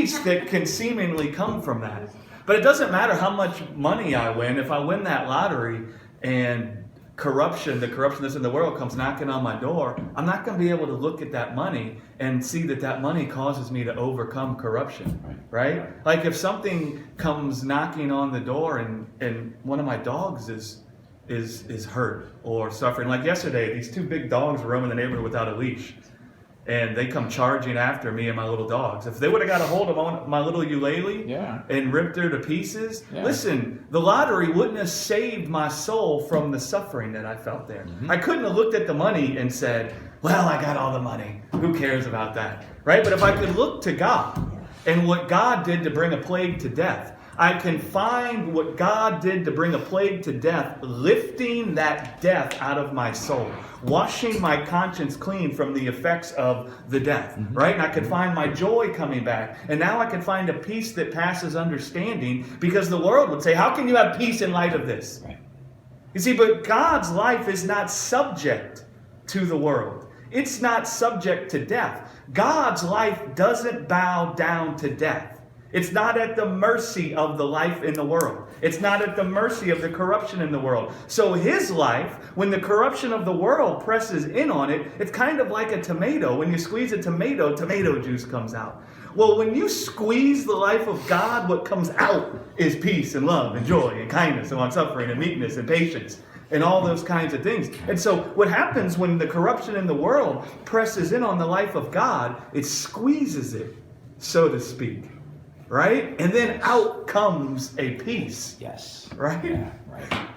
peace that can seemingly come from that. But it doesn't matter how much money I win. If I win that lottery and the corruption that's in the world comes knocking on my door, I'm not going to be able to look at that money and see that money causes me to overcome corruption, right? Like if something comes knocking on the door and one of my dogs is hurt or suffering. Like yesterday, these two big dogs were roaming the neighborhood without a leash. And they come charging after me and my little dogs. If they would have got a hold of my little ukulele and ripped her to pieces, listen, the lottery wouldn't have saved my soul from the suffering that I felt there. I couldn't have looked at the money and said, well, I got all the money. Who cares about that? Right? But if I could look to God and what God did to bring a plague to death, I can find what God did to bring a plague to death, lifting that death out of my soul, washing my conscience clean from the effects of the death, right? And I could find my joy coming back. And now I can find a peace that passes understanding, because the world would say, how can you have peace in light of this? Right. You see, but God's life is not subject to the world. It's not subject to death. God's life doesn't bow down to death. It's not at the mercy of the life in the world. It's not at the mercy of the corruption in the world. So his life, when the corruption of the world presses in on it, it's kind of like a tomato. When you squeeze a tomato, tomato juice comes out. Well, when you squeeze the life of God, what comes out is peace and love and joy and kindness and long-suffering and meekness and patience and all those kinds of things. And so what happens when the corruption in the world presses in on the life of God, it squeezes it, so to speak. Right? And then out comes a peace. Yes. Right? Yeah, right.